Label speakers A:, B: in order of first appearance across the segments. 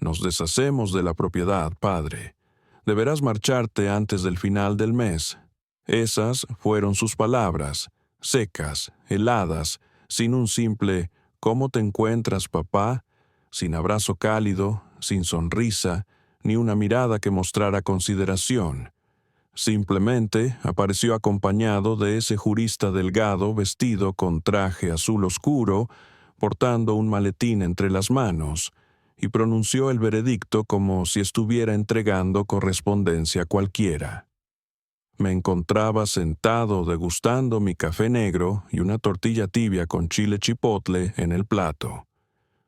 A: Nos deshacemos de la propiedad, padre. Deberás marcharte antes del final del mes. Esas fueron sus palabras, secas, heladas, sin un simple «¿Cómo te encuentras, papá?», sin abrazo cálido, sin sonrisa, ni una mirada que mostrara consideración. Simplemente apareció acompañado de ese jurista delgado vestido con traje azul oscuro, portando un maletín entre las manos, y pronunció el veredicto como si estuviera entregando correspondencia cualquiera. Me encontraba sentado degustando mi café negro y una tortilla tibia con chile chipotle en el plato.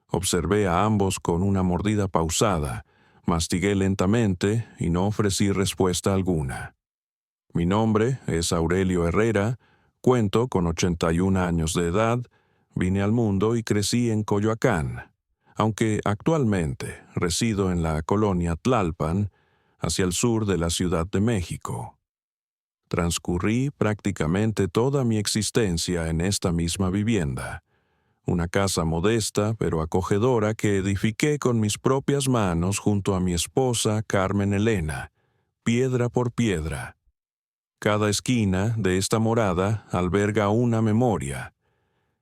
A: Observé a ambos con una mordida pausada, mastigué lentamente y no ofrecí respuesta alguna. Mi nombre es Aurelio Herrera, cuento con 81 años de edad, vine al mundo y crecí en Coyoacán, aunque actualmente resido en la colonia Tlalpan, hacia el sur de la Ciudad de México. Transcurrí prácticamente toda mi existencia en esta misma vivienda, una casa modesta pero acogedora que edifiqué con mis propias manos junto a mi esposa Carmen Elena, piedra por piedra. Cada esquina de esta morada alberga una memoria.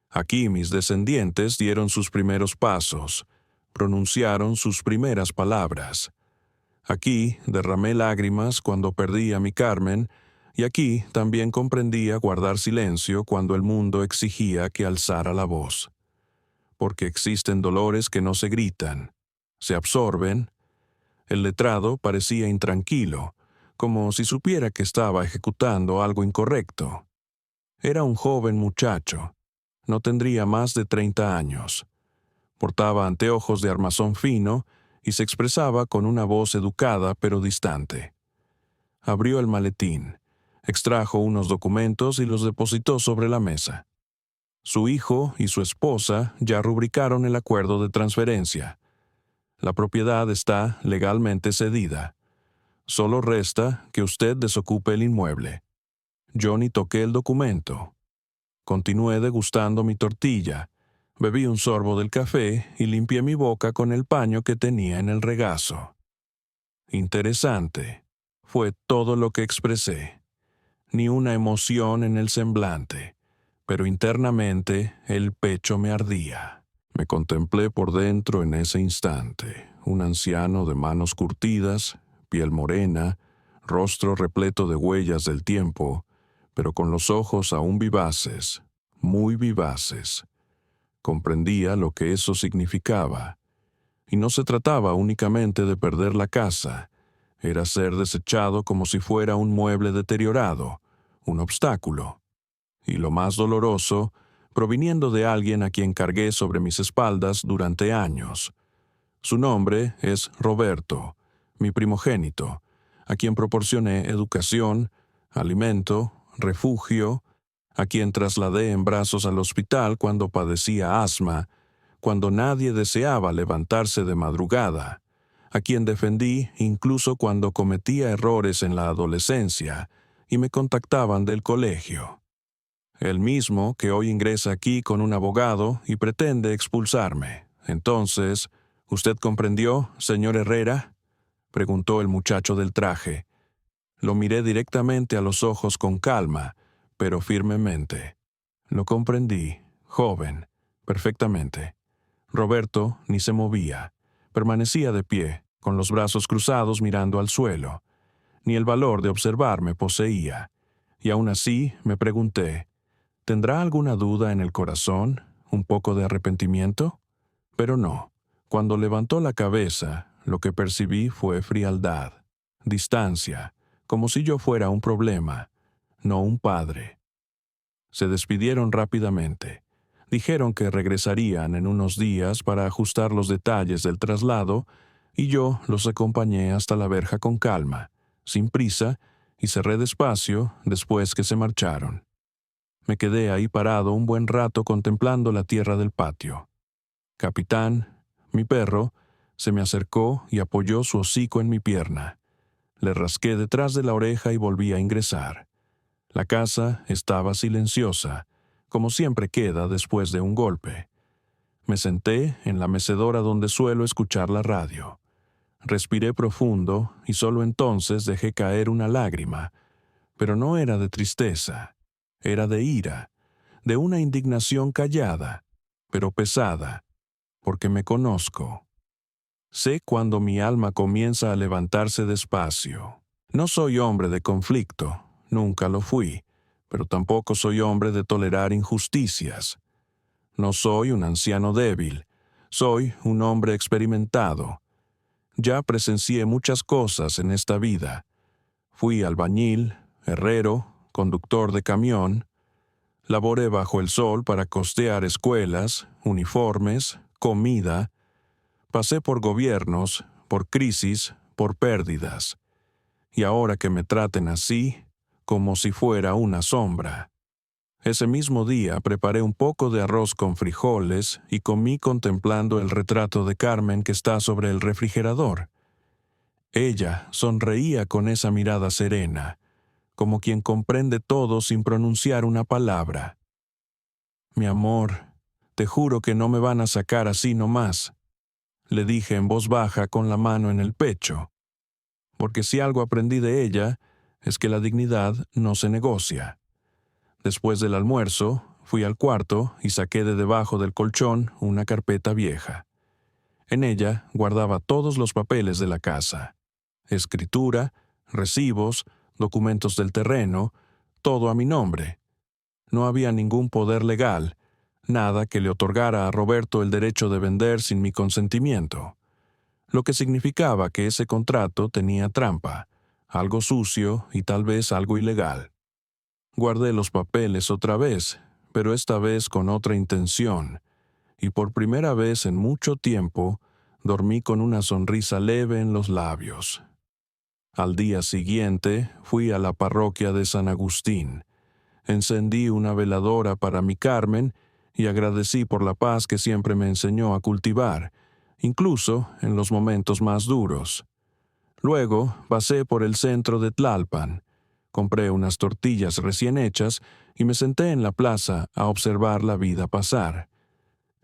A: Aquí mis descendientes dieron sus primeros pasos, pronunciaron sus primeras palabras. Aquí derramé lágrimas cuando perdí a mi Carmen, y aquí también comprendí a guardar silencio cuando el mundo exigía que alzara la voz. Porque existen dolores que no se gritan, se absorben. El letrado parecía intranquilo, como si supiera que estaba ejecutando algo incorrecto. Era un joven muchacho, no tendría más de 30 años. Portaba anteojos de armazón fino y se expresaba con una voz educada pero distante. Abrió el maletín, extrajo unos documentos y los depositó sobre la mesa. Su hijo y su esposa ya rubricaron el acuerdo de transferencia. La propiedad está legalmente cedida. Solo resta que usted desocupe el inmueble. Yo ni toqué el documento. Continué degustando mi tortilla, bebí un sorbo del café y limpié mi boca con el paño que tenía en el regazo. Interesante, fue todo lo que expresé. Ni una emoción en el semblante, pero internamente el pecho me ardía. Me contemplé por dentro en ese instante, un anciano de manos curtidas, piel morena, rostro repleto de huellas del tiempo, pero con los ojos aún vivaces, muy vivaces. Comprendía lo que eso significaba. Y no se trataba únicamente de perder la casa, era ser desechado como si fuera un mueble deteriorado, un obstáculo. Y lo más doloroso, proviniendo de alguien a quien cargué sobre mis espaldas durante años. Su nombre es Roberto, mi primogénito, a quien proporcioné educación, alimento, refugio, a quien trasladé en brazos al hospital cuando padecía asma, cuando nadie deseaba levantarse de madrugada, a quien defendí incluso cuando cometía errores en la adolescencia y me contactaban del colegio. El mismo que hoy ingresa aquí con un abogado y pretende expulsarme. Entonces, ¿usted comprendió, señor Herrera?, preguntó el muchacho del traje. Lo miré directamente a los ojos con calma, pero firmemente. Lo comprendí, joven, perfectamente. Roberto ni se movía. Permanecía de pie, con los brazos cruzados mirando al suelo. Ni el valor de observarme poseía. Y aún así me pregunté, ¿tendrá alguna duda en el corazón? ¿Un poco de arrepentimiento? Pero no. Cuando levantó la cabeza, lo que percibí fue frialdad, distancia, como si yo fuera un problema, no un padre. Se despidieron rápidamente. Dijeron que regresarían en unos días para ajustar los detalles del traslado, y yo los acompañé hasta la verja con calma, sin prisa, y cerré despacio después que se marcharon. Me quedé ahí parado un buen rato contemplando la tierra del patio. Capitán, mi perro, se me acercó y apoyó su hocico en mi pierna. Le rasqué detrás de la oreja y volví a ingresar. La casa estaba silenciosa, como siempre queda después de un golpe. Me senté en la mecedora donde suelo escuchar la radio. Respiré profundo y solo entonces dejé caer una lágrima, pero no era de tristeza, era de ira, de una indignación callada, pero pesada, porque me conozco. Sé cuando mi alma comienza a levantarse despacio. No soy hombre de conflicto, nunca lo fui, pero tampoco soy hombre de tolerar injusticias. No soy un anciano débil, soy un hombre experimentado. Ya presencié muchas cosas en esta vida. Fui albañil, herrero, conductor de camión. Laboré bajo el sol para costear escuelas, uniformes, comida. Pasé por gobiernos, por crisis, por pérdidas. Y ahora que me traten así, como si fuera una sombra. Ese mismo día preparé un poco de arroz con frijoles y comí contemplando el retrato de Carmen que está sobre el refrigerador. Ella sonreía con esa mirada serena, como quien comprende todo sin pronunciar una palabra. Mi amor, te juro que no me van a sacar así nomás, le dije en voz baja con la mano en el pecho, porque si algo aprendí de ella es que la dignidad no se negocia. Después del almuerzo, fui al cuarto y saqué de debajo del colchón una carpeta vieja. En ella guardaba todos los papeles de la casa. Escritura, recibos, documentos del terreno, todo a mi nombre. No había ningún poder legal, nada que le otorgara a Roberto el derecho de vender sin mi consentimiento, lo que significaba que ese contrato tenía trampa, algo sucio y tal vez algo ilegal. Guardé los papeles otra vez, pero esta vez con otra intención, y por primera vez en mucho tiempo dormí con una sonrisa leve en los labios. Al día siguiente fui a la parroquia de San Agustín. Encendí una veladora para mi Carmen y agradecí por la paz que siempre me enseñó a cultivar, incluso en los momentos más duros. Luego pasé por el centro de Tlalpan. Compré unas tortillas recién hechas y me senté en la plaza a observar la vida pasar.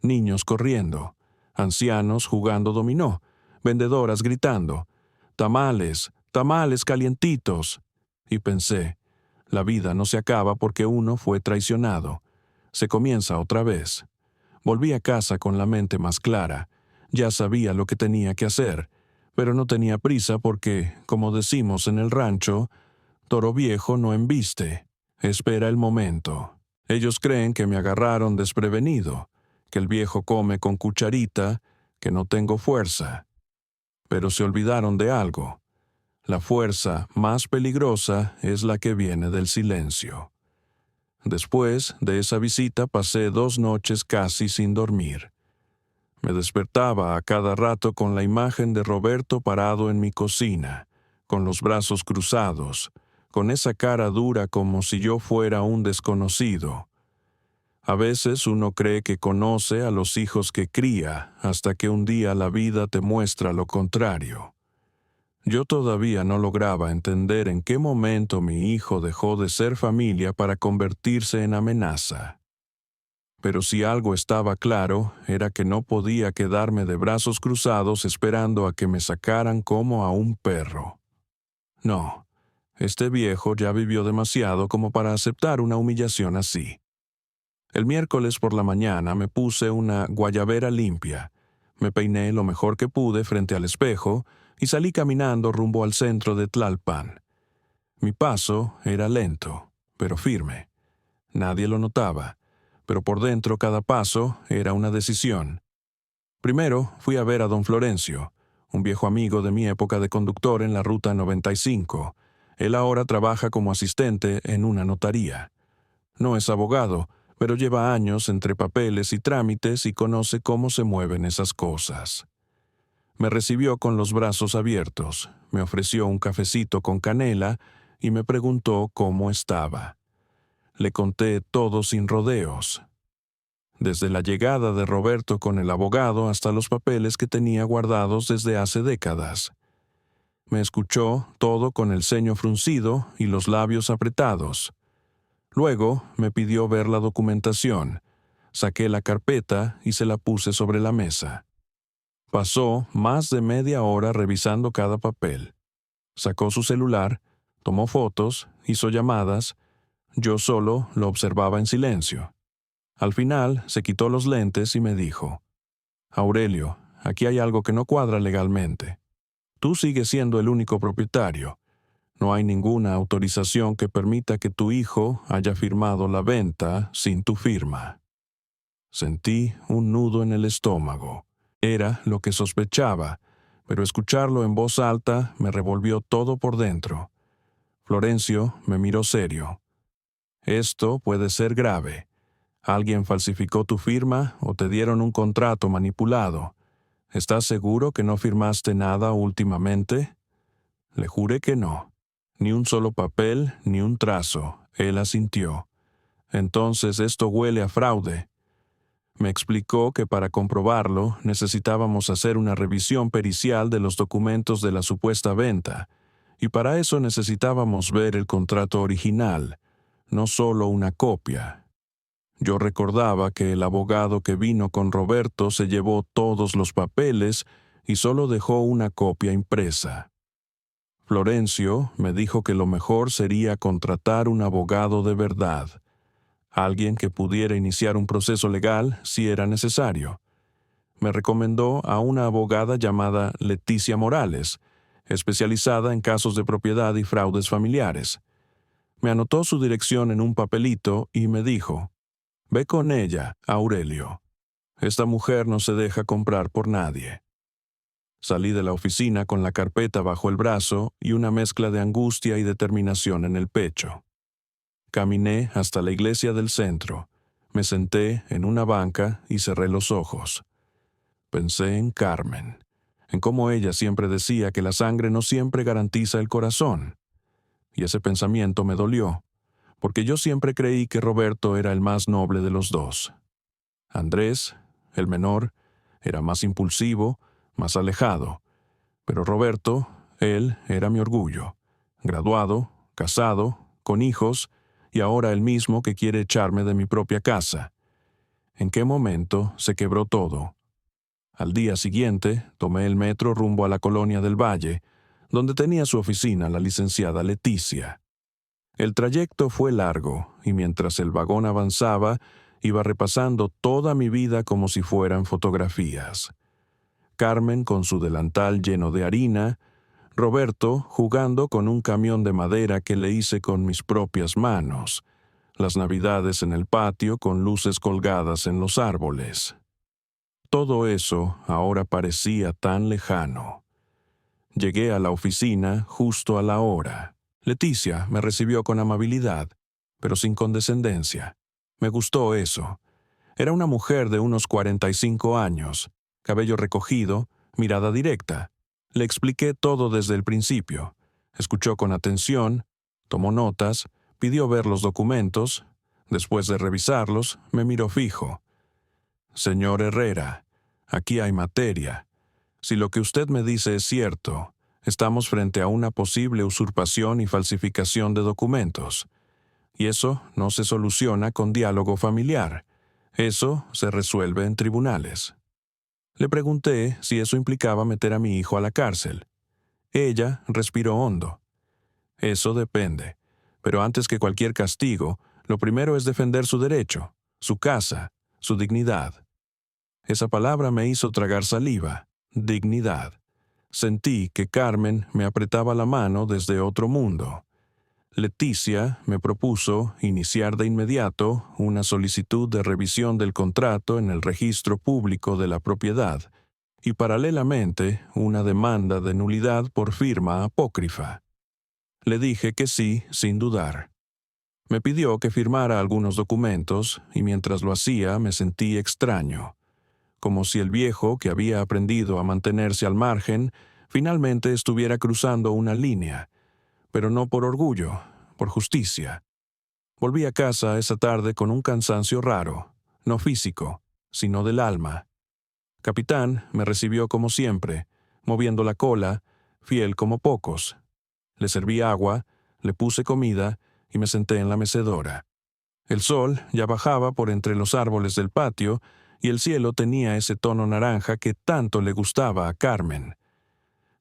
A: Niños corriendo, ancianos jugando dominó, vendedoras gritando, tamales, tamales calientitos. Y pensé, la vida no se acaba porque uno fue traicionado. Se comienza otra vez. Volví a casa con la mente más clara. Ya sabía lo que tenía que hacer, pero no tenía prisa porque, como decimos en el rancho, toro viejo no embiste. Espera el momento. Ellos creen que me agarraron desprevenido, que el viejo come con cucharita, que no tengo fuerza. Pero se olvidaron de algo. La fuerza más peligrosa es la que viene del silencio. Después de esa visita pasé 2 noches casi sin dormir. Me despertaba a cada rato con la imagen de Roberto parado en mi cocina, con los brazos cruzados, con esa cara dura como si yo fuera un desconocido. A veces uno cree que conoce a los hijos que cría, hasta que un día la vida te muestra lo contrario. Yo todavía no lograba entender en qué momento mi hijo dejó de ser familia para convertirse en amenaza. Pero si algo estaba claro, era que no podía quedarme de brazos cruzados esperando a que me sacaran como a un perro. No, este viejo ya vivió demasiado como para aceptar una humillación así. El miércoles por la mañana me puse una guayabera limpia, me peiné lo mejor que pude frente al espejo y salí caminando rumbo al centro de Tlalpan. Mi paso era lento, pero firme. Nadie lo notaba, pero por dentro cada paso era una decisión. Primero fui a ver a don Florencio, un viejo amigo de mi época de conductor en la Ruta 95. Él ahora trabaja como asistente en una notaría. No es abogado, pero lleva años entre papeles y trámites y conoce cómo se mueven esas cosas. Me recibió con los brazos abiertos, me ofreció un cafecito con canela y me preguntó cómo estaba. Le conté todo sin rodeos, desde la llegada de Roberto con el abogado hasta los papeles que tenía guardados desde hace décadas. Me escuchó todo con el ceño fruncido y los labios apretados. Luego me pidió ver la documentación. Saqué la carpeta y se la puse sobre la mesa. Pasó más de media hora revisando cada papel. Sacó su celular, tomó fotos, hizo llamadas. Yo solo lo observaba en silencio. Al final se quitó los lentes y me dijo: Aurelio, aquí hay algo que no cuadra legalmente. Tú sigues siendo el único propietario. No hay ninguna autorización que permita que tu hijo haya firmado la venta sin tu firma. Sentí un nudo en el estómago. Era lo que sospechaba, pero escucharlo en voz alta me revolvió todo por dentro. Florencio me miró serio. Esto puede ser grave. Alguien falsificó tu firma o te dieron un contrato manipulado. ¿Estás seguro que no firmaste nada últimamente? Le juré que no. Ni un solo papel, ni un trazo. Él asintió. Entonces esto huele a fraude. Me explicó que para comprobarlo necesitábamos hacer una revisión pericial de los documentos de la supuesta venta, y para eso necesitábamos ver el contrato original, no solo una copia. Yo recordaba que el abogado que vino con Roberto se llevó todos los papeles y solo dejó una copia impresa. Florencio me dijo que lo mejor sería contratar un abogado de verdad, alguien que pudiera iniciar un proceso legal si era necesario. Me recomendó a una abogada llamada Leticia Morales, especializada en casos de propiedad y fraudes familiares. Me anotó su dirección en un papelito y me dijo: «Ve con ella, Aurelio. Esta mujer no se deja comprar por nadie». Salí de la oficina con la carpeta bajo el brazo y una mezcla de angustia y determinación en el pecho. Caminé hasta la iglesia del centro, me senté en una banca y cerré los ojos. Pensé en Carmen, en cómo ella siempre decía que la sangre no siempre garantiza el corazón. Y ese pensamiento me dolió, porque yo siempre creí que Roberto era el más noble de los dos. Andrés, el menor, era más impulsivo, más alejado, pero Roberto, él era mi orgullo, graduado, casado, con hijos, y ahora el mismo que quiere echarme de mi propia casa. ¿En qué momento se quebró todo? Al día siguiente, tomé el metro rumbo a la colonia del Valle, donde tenía su oficina la licenciada Leticia. El trayecto fue largo, y mientras el vagón avanzaba, iba repasando toda mi vida como si fueran fotografías. Carmen con su delantal lleno de harina, Roberto jugando con un camión de madera que le hice con mis propias manos, las navidades en el patio con luces colgadas en los árboles. Todo eso ahora parecía tan lejano. Llegué a la oficina justo a la hora. Leticia me recibió con amabilidad, pero sin condescendencia. Me gustó eso. Era una mujer de unos 45 años, cabello recogido, mirada directa. Le expliqué todo desde el principio. Escuchó con atención, tomó notas, pidió ver los documentos. Después de revisarlos, me miró fijo. «Señor Herrera, aquí hay materia. Si lo que usted me dice es cierto, estamos frente a una posible usurpación y falsificación de documentos. Y eso no se soluciona con diálogo familiar. Eso se resuelve en tribunales». Le pregunté si eso implicaba meter a mi hijo a la cárcel. Ella respiró hondo. «Eso depende. Pero antes que cualquier castigo, lo primero es defender su derecho, su casa, su dignidad». Esa palabra me hizo tragar saliva. Dignidad. Sentí que Carmen me apretaba la mano desde otro mundo. Leticia me propuso iniciar de inmediato una solicitud de revisión del contrato en el registro público de la propiedad y paralelamente una demanda de nulidad por firma apócrifa. Le dije que sí, sin dudar. Me pidió que firmara algunos documentos y mientras lo hacía me sentí extraño, como si el viejo que había aprendido a mantenerse al margen finalmente estuviera cruzando una línea, pero no por orgullo, por justicia. Volví a casa esa tarde con un cansancio raro, no físico, sino del alma. Capitán me recibió como siempre, moviendo la cola, fiel como pocos. Le serví agua, le puse comida y me senté en la mecedora. El sol ya bajaba por entre los árboles del patio y el cielo tenía ese tono naranja que tanto le gustaba a Carmen.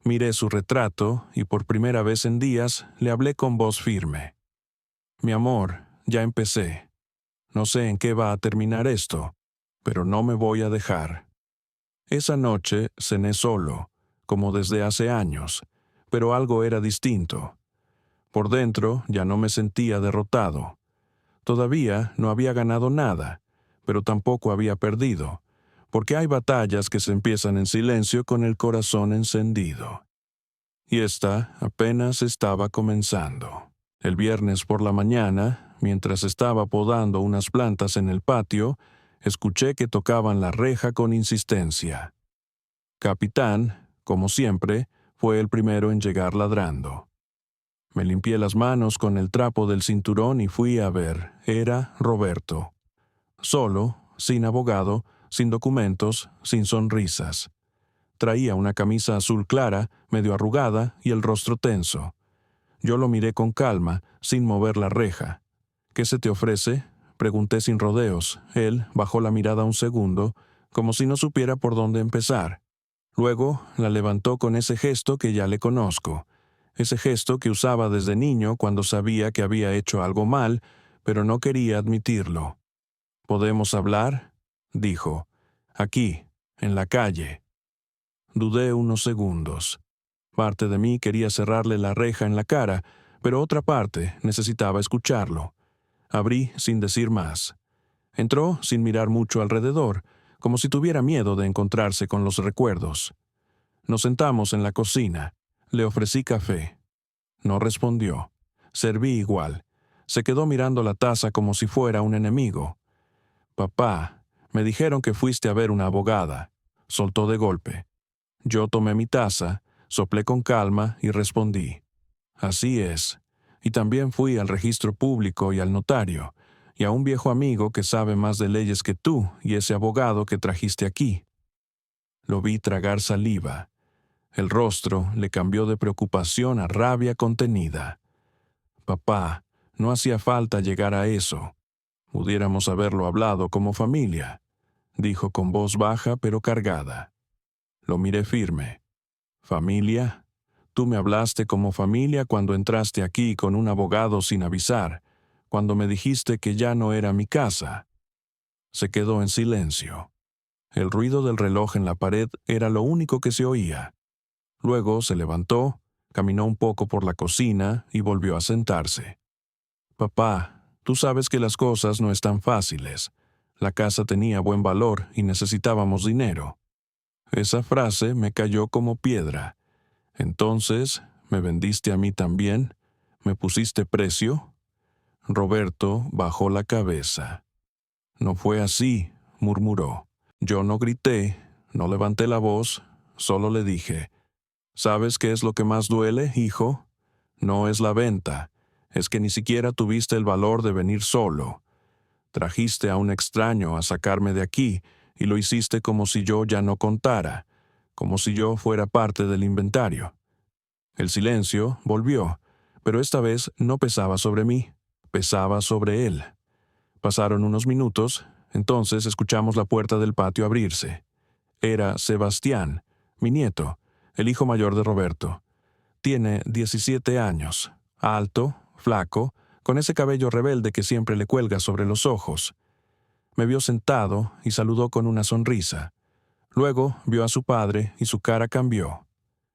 A: Miré su retrato y por primera vez en días le hablé con voz firme. Mi amor, ya empecé. No sé en qué va a terminar esto, pero no me voy a dejar. Esa noche cené solo, como desde hace años, pero algo era distinto. Por dentro ya no me sentía derrotado. Todavía no había ganado nada, pero tampoco había perdido, porque hay batallas que se empiezan en silencio con el corazón encendido. Y esta apenas estaba comenzando. El viernes por la mañana, mientras estaba podando unas plantas en el patio, escuché que tocaban la reja con insistencia. Capitán, como siempre, fue el primero en llegar ladrando. Me limpié las manos con el trapo del cinturón y fui a ver. Era Roberto. Solo, sin abogado, sin documentos, sin sonrisas. Traía una camisa azul clara, medio arrugada y el rostro tenso. Yo lo miré con calma, sin mover la reja. ¿Qué se te ofrece?, pregunté sin rodeos. Él bajó la mirada un segundo, como si no supiera por dónde empezar. Luego la levantó con ese gesto que ya le conozco. Ese gesto que usaba desde niño cuando sabía que había hecho algo mal, pero no quería admitirlo. ¿Podemos hablar?, dijo. Aquí, en la calle. Dudé unos segundos. Parte de mí quería cerrarle la reja en la cara, pero otra parte necesitaba escucharlo. Abrí sin decir más. Entró sin mirar mucho alrededor, como si tuviera miedo de encontrarse con los recuerdos. Nos sentamos en la cocina. Le ofrecí café. No respondió. Serví igual. Se quedó mirando la taza como si fuera un enemigo. Papá, me dijeron que fuiste a ver una abogada. Soltó de golpe. Yo tomé mi taza, soplé con calma y respondí. Así es. Y también fui al registro público y al notario, y a un viejo amigo que sabe más de leyes que tú y ese abogado que trajiste aquí. Lo vi tragar saliva. El rostro le cambió de preocupación a rabia contenida. Papá, no hacía falta llegar a eso. Pudiéramos haberlo hablado como familia, dijo con voz baja pero cargada. Lo miré firme. ¿Familia? Tú me hablaste como familia cuando entraste aquí con un abogado sin avisar, cuando me dijiste que ya no era mi casa. Se quedó en silencio. El ruido del reloj en la pared era lo único que se oía. Luego se levantó, caminó un poco por la cocina y volvió a sentarse. Papá, tú sabes que las cosas no están fáciles. La casa tenía buen valor y necesitábamos dinero. Esa frase me cayó como piedra. Entonces, ¿me vendiste a mí también? ¿Me pusiste precio? Roberto bajó la cabeza. No fue así, murmuró. Yo no grité, no levanté la voz, solo le dije, ¿sabes qué es lo que más duele, hijo? No es la venta, es que ni siquiera tuviste el valor de venir solo. Trajiste a un extraño a sacarme de aquí y lo hiciste como si yo ya no contara, como si yo fuera parte del inventario. El silencio volvió, pero esta vez no pesaba sobre mí, pesaba sobre él. Pasaron unos minutos, entonces escuchamos la puerta del patio abrirse. Era Sebastián, mi nieto, el hijo mayor de Roberto. Tiene 17 años, alto, flaco, con ese cabello rebelde que siempre le cuelga sobre los ojos. Me vio sentado y saludó con una sonrisa. Luego vio a su padre y su cara cambió.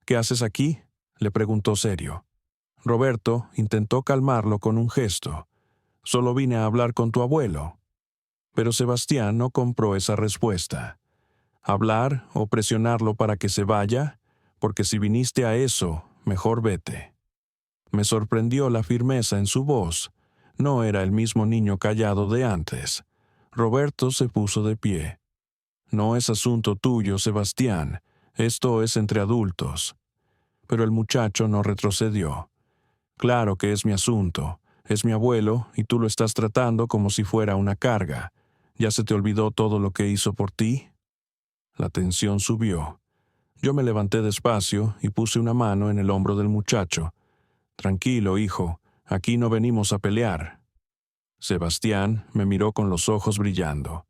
A: ¿Qué haces aquí?, le preguntó serio. Roberto intentó calmarlo con un gesto. Solo vine a hablar con tu abuelo. Pero Sebastián no compró esa respuesta. ¿Hablar o presionarlo para que se vaya? Porque si viniste a eso, mejor vete. Me sorprendió la firmeza en su voz. No era el mismo niño callado de antes. Roberto se puso de pie. No es asunto tuyo, Sebastián. Esto es entre adultos. Pero el muchacho no retrocedió. Claro que es mi asunto. Es mi abuelo y tú lo estás tratando como si fuera una carga. ¿Ya se te olvidó todo lo que hizo por ti? La tensión subió. Yo me levanté despacio y puse una mano en el hombro del muchacho. Tranquilo, hijo, aquí no venimos a pelear. Sebastián me miró con los ojos brillando.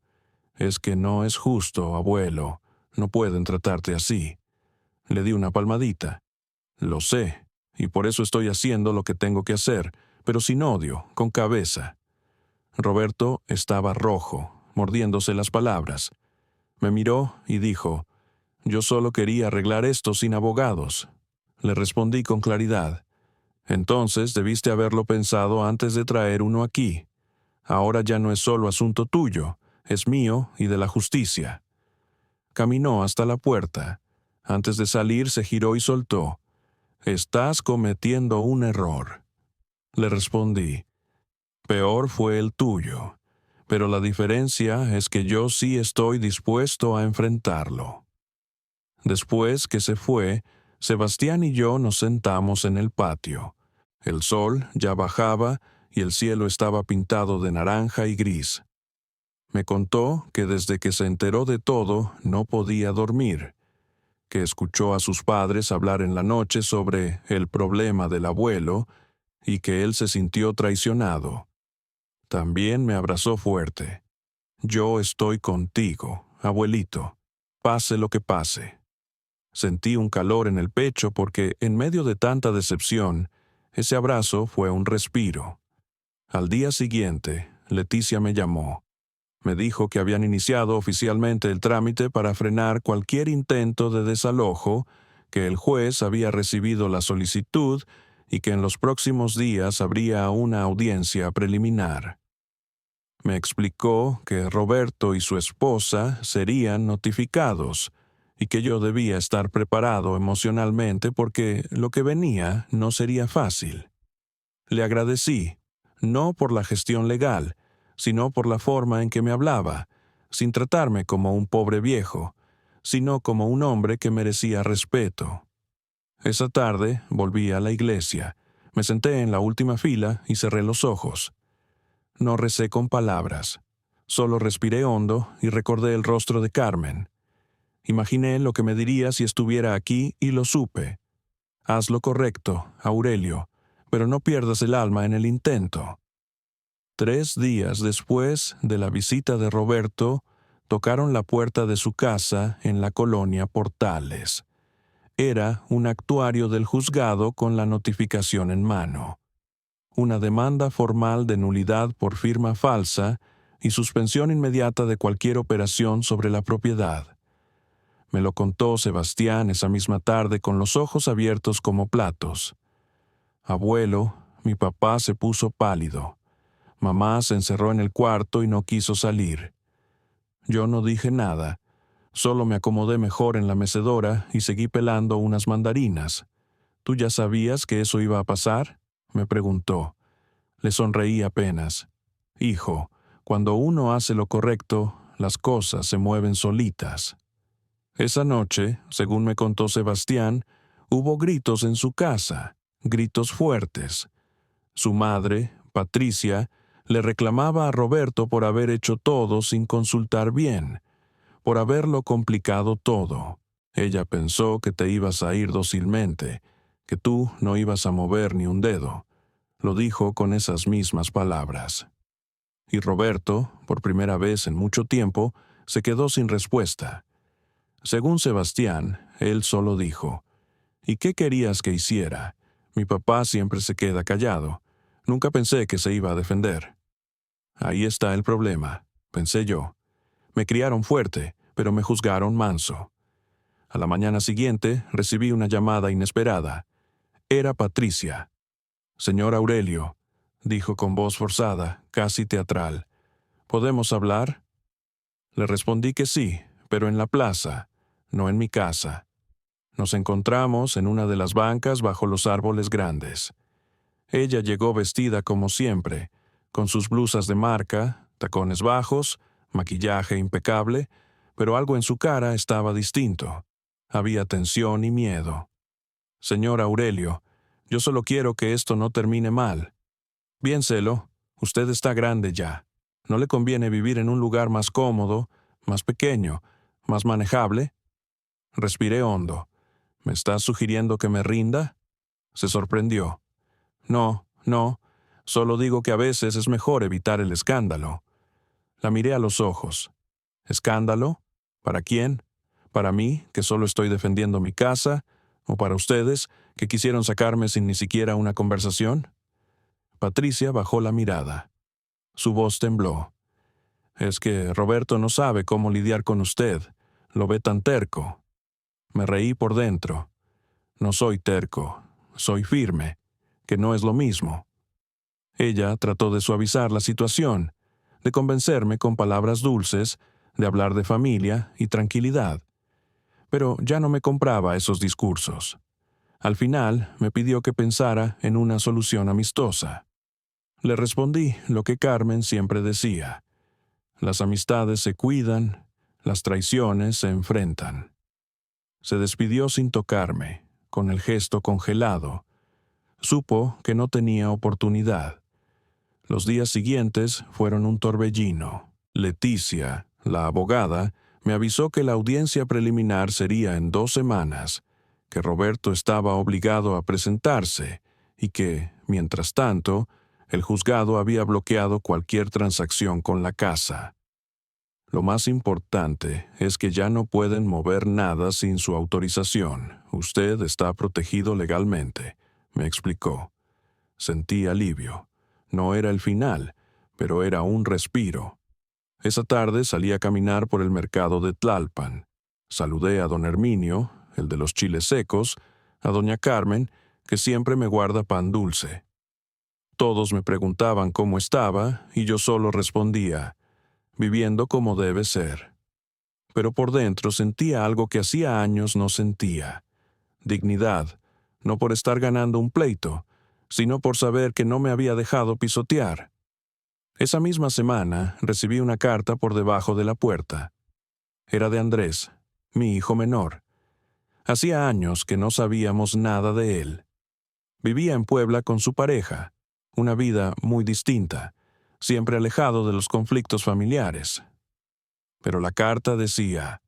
A: Es que no es justo, abuelo. No pueden tratarte así. Le di una palmadita. Lo sé, y por eso estoy haciendo lo que tengo que hacer, pero sin odio, con cabeza. Roberto estaba rojo, mordiéndose las palabras. Me miró y dijo, «Yo solo quería arreglar esto sin abogados». Le respondí con claridad, «Entonces debiste haberlo pensado antes de traer uno aquí. Ahora ya no es solo asunto tuyo, es mío y de la justicia». Caminó hasta la puerta. Antes de salir se giró y soltó, «Estás cometiendo un error». Le respondí, «Peor fue el tuyo, pero la diferencia es que yo sí estoy dispuesto a enfrentarlo». Después que se fue, Sebastián y yo nos sentamos en el patio. El sol ya bajaba y el cielo estaba pintado de naranja y gris. Me contó que desde que se enteró de todo no podía dormir, que escuchó a sus padres hablar en la noche sobre el problema del abuelo y que él se sintió traicionado. También me abrazó fuerte. «Yo estoy contigo, abuelito, pase lo que pase». Sentí un calor en el pecho porque, en medio de tanta decepción, ese abrazo fue un respiro. Al día siguiente, Leticia me llamó. Me dijo que habían iniciado oficialmente el trámite para frenar cualquier intento de desalojo, que el juez había recibido la solicitud y que en los próximos días habría una audiencia preliminar. Me explicó que Roberto y su esposa serían notificados y que yo debía estar preparado emocionalmente porque lo que venía no sería fácil. Le agradecí, no por la gestión legal, sino por la forma en que me hablaba, sin tratarme como un pobre viejo, sino como un hombre que merecía respeto. Esa tarde volví a la iglesia, me senté en la última fila y cerré los ojos. No recé con palabras, solo respiré hondo y recordé el rostro de Carmen. Imaginé lo que me diría si estuviera aquí y lo supe. Haz lo correcto, Aurelio, pero no pierdas el alma en el intento. 3 días después de la visita de Roberto, tocaron la puerta de su casa en la colonia Portales. Era un actuario del juzgado con la notificación en mano. Una demanda formal de nulidad por firma falsa y suspensión inmediata de cualquier operación sobre la propiedad. Me lo contó Sebastián esa misma tarde con los ojos abiertos como platos. Abuelo, mi papá se puso pálido. Mamá se encerró en el cuarto y no quiso salir. Yo no dije nada, solo me acomodé mejor en la mecedora y seguí pelando unas mandarinas. ¿Tú ya sabías que eso iba a pasar?, me preguntó. Le sonreí apenas. Hijo, cuando uno hace lo correcto, las cosas se mueven solitas. Esa noche, según me contó Sebastián, hubo gritos en su casa, gritos fuertes. Su madre, Patricia, le reclamaba a Roberto por haber hecho todo sin consultar bien, por haberlo complicado todo. Ella pensó que te ibas a ir dócilmente, que tú no ibas a mover ni un dedo. Lo dijo con esas mismas palabras. Y Roberto, por primera vez en mucho tiempo, se quedó sin respuesta. Según Sebastián, él solo dijo, «¿Y qué querías que hiciera? Mi papá siempre se queda callado. Nunca pensé que se iba a defender». Ahí está el problema, pensé yo. Me criaron fuerte, pero me juzgaron manso. A la mañana siguiente recibí una llamada inesperada. Era Patricia. «Señor Aurelio», dijo con voz forzada, casi teatral, «¿podemos hablar?» Le respondí que sí, pero en la plaza, no en mi casa. Nos encontramos en una de las bancas bajo los árboles grandes. Ella llegó vestida como siempre, con sus blusas de marca, tacones bajos, maquillaje impecable, pero algo en su cara estaba distinto. Había tensión y miedo. «Señor Aurelio, yo solo quiero que esto no termine mal. Piénselo, usted está grande ya. ¿No le conviene vivir en un lugar más cómodo, más pequeño, más manejable?» Respiré hondo. «¿Me estás sugiriendo que me rinda?» Se sorprendió. «No, no, solo digo que a veces es mejor evitar el escándalo». La miré a los ojos. ¿Escándalo? ¿Para quién? ¿Para mí, que solo estoy defendiendo mi casa? ¿O para ustedes, que quisieron sacarme sin ni siquiera una conversación? Patricia bajó la mirada. Su voz tembló. Es que Roberto no sabe cómo lidiar con usted. Lo ve tan terco. Me reí por dentro. No soy terco, soy firme, que no es lo mismo. Ella trató de suavizar la situación, de convencerme con palabras dulces, de hablar de familia y tranquilidad. Pero ya no me compraba esos discursos. Al final me pidió que pensara en una solución amistosa. Le respondí lo que Carmen siempre decía. Las amistades se cuidan, las traiciones se enfrentan. Se despidió sin tocarme, con el gesto congelado. Supo que no tenía oportunidad. Los días siguientes fueron un torbellino. Leticia, la abogada, me avisó que la audiencia preliminar sería en 2 semanas, que Roberto estaba obligado a presentarse y que, mientras tanto, el juzgado había bloqueado cualquier transacción con la casa. Lo más importante es que ya no pueden mover nada sin su autorización. Usted está protegido legalmente, me explicó. Sentí alivio. No era el final, pero era un respiro. Esa tarde salí a caminar por el mercado de Tlalpan. Saludé a don Herminio, el de los chiles secos, a doña Carmen, que siempre me guarda pan dulce. Todos me preguntaban cómo estaba y yo solo respondía, viviendo como debe ser. Pero por dentro sentía algo que hacía años no sentía. Dignidad, no por estar ganando un pleito, sino por saber que no me había dejado pisotear. Esa misma semana recibí una carta por debajo de la puerta. Era de Andrés, mi hijo menor. Hacía años que no sabíamos nada de él. Vivía en Puebla con su pareja, una vida muy distinta, siempre alejado de los conflictos familiares. Pero la carta decía,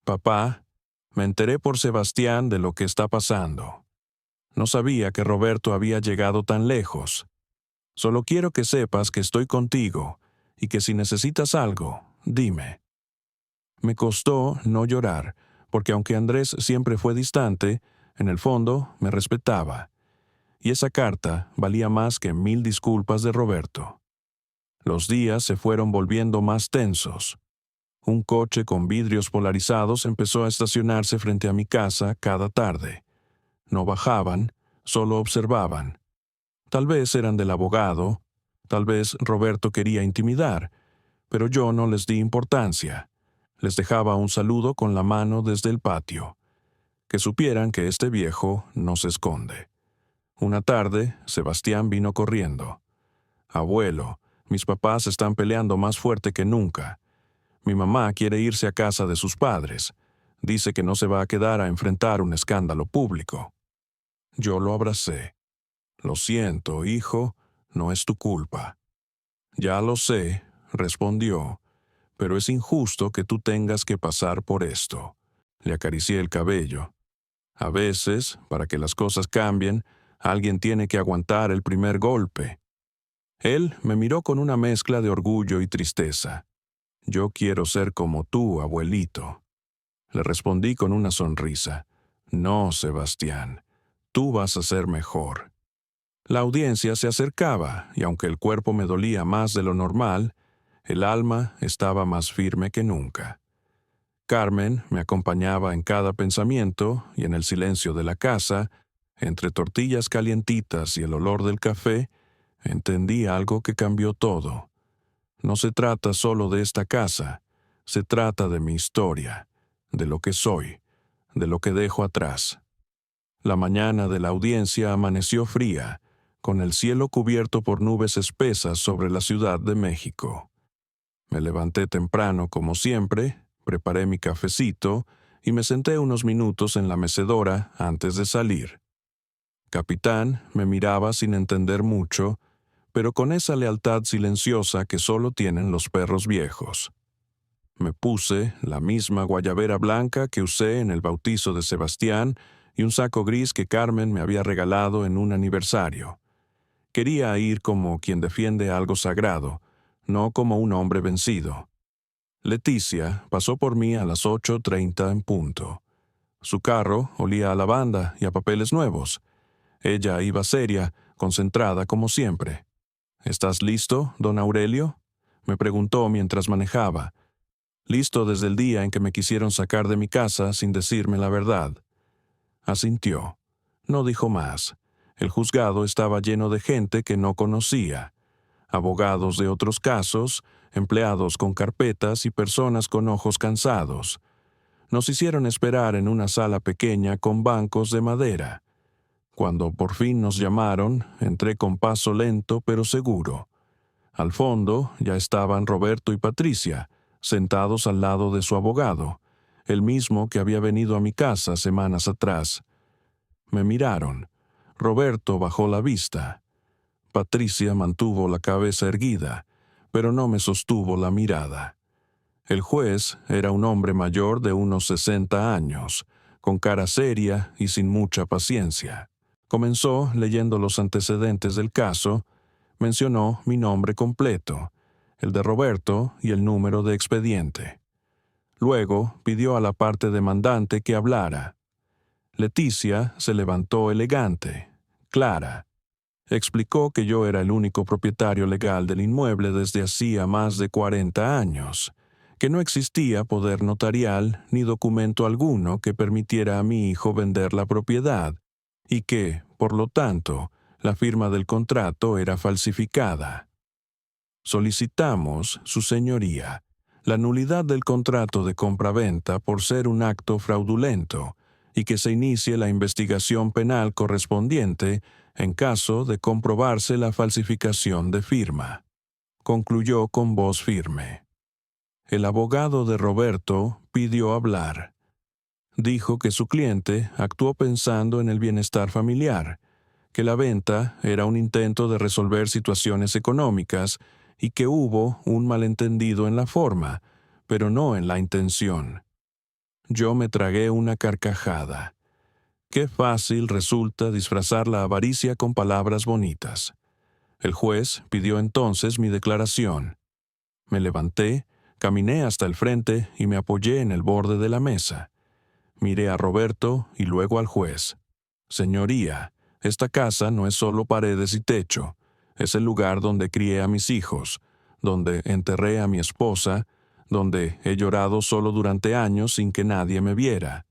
A: «Papá, me enteré por Sebastián de lo que está pasando. No sabía que Roberto había llegado tan lejos. Solo quiero que sepas que estoy contigo y que si necesitas algo, dime». Me costó no llorar, porque aunque Andrés siempre fue distante, en el fondo me respetaba. Y esa carta valía más que 1000 disculpas de Roberto. Los días se fueron volviendo más tensos. Un coche con vidrios polarizados empezó a estacionarse frente a mi casa cada tarde. No bajaban, solo observaban. Tal vez eran del abogado, tal vez Roberto quería intimidar, pero yo no les di importancia. Les dejaba un saludo con la mano desde el patio. Que supieran que este viejo no se esconde. Una tarde, Sebastián vino corriendo. «Abuelo, mis papás están peleando más fuerte que nunca. Mi mamá quiere irse a casa de sus padres. Dice que no se va a quedar a enfrentar un escándalo público». Yo lo abracé. «Lo siento, hijo, no es tu culpa». «Ya lo sé», respondió, «pero es injusto que tú tengas que pasar por esto». Le acaricié el cabello. «A veces, para que las cosas cambien, alguien tiene que aguantar el primer golpe». Él me miró con una mezcla de orgullo y tristeza. «Yo quiero ser como tú, abuelito». Le respondí con una sonrisa. «No, Sebastián, tú vas a ser mejor». La audiencia se acercaba, y aunque el cuerpo me dolía más de lo normal, el alma estaba más firme que nunca. Carmen me acompañaba en cada pensamiento, y en el silencio de la casa, entre tortillas calientitas y el olor del café, entendí algo que cambió todo. No se trata solo de esta casa, se trata de mi historia, de lo que soy, de lo que dejo atrás. La mañana de la audiencia amaneció fría, con el cielo cubierto por nubes espesas sobre la Ciudad de México. Me levanté temprano como siempre, preparé mi cafecito y me senté unos minutos en la mecedora antes de salir. Capitán me miraba sin entender mucho, pero con esa lealtad silenciosa que solo tienen los perros viejos. Me puse la misma guayabera blanca que usé en el bautizo de Sebastián y un saco gris que Carmen me había regalado en un aniversario. Quería ir como quien defiende algo sagrado, no como un hombre vencido. Leticia pasó por mí a las 8:30 en punto. Su carro olía a lavanda y a papeles nuevos. Ella iba seria, concentrada como siempre. «¿Estás listo, don Aurelio?», me preguntó mientras manejaba. Listo desde el día en que me quisieron sacar de mi casa sin decirme la verdad. Asintió. No dijo más. El juzgado estaba lleno de gente que no conocía. Abogados de otros casos, empleados con carpetas y personas con ojos cansados. Nos hicieron esperar en una sala pequeña con bancos de madera. Cuando por fin nos llamaron, entré con paso lento pero seguro. Al fondo ya estaban Roberto y Patricia, sentados al lado de su abogado, el mismo que había venido a mi casa semanas atrás. Me miraron. Roberto bajó la vista. Patricia mantuvo la cabeza erguida, pero no me sostuvo la mirada. El juez era un hombre mayor de unos 60 años, con cara seria y sin mucha paciencia. Comenzó leyendo los antecedentes del caso. Mencionó mi nombre completo, el de Roberto y el número de expediente. Luego pidió a la parte demandante que hablara. Leticia se levantó elegante, clara. Explicó que yo era el único propietario legal del inmueble desde hacía más de 40 años, que no existía poder notarial ni documento alguno que permitiera a mi hijo vender la propiedad, y que, por lo tanto, la firma del contrato era falsificada. Solicitamos, su señoría, la nulidad del contrato de compraventa por ser un acto fraudulento y que se inicie la investigación penal correspondiente en caso de comprobarse la falsificación de firma. Concluyó con voz firme. El abogado de Roberto pidió hablar. Dijo que su cliente actuó pensando en el bienestar familiar, que la venta era un intento de resolver situaciones económicas y que hubo un malentendido en la forma, pero no en la intención. Yo me tragué una carcajada. Qué fácil resulta disfrazar la avaricia con palabras bonitas. El juez pidió entonces mi declaración. Me levanté, caminé hasta el frente y me apoyé en el borde de la mesa. Miré a Roberto y luego al juez. Señoría, esta casa no es solo paredes y techo. Es el lugar donde crié a mis hijos, donde enterré a mi esposa, donde he llorado solo durante años sin que nadie me viera.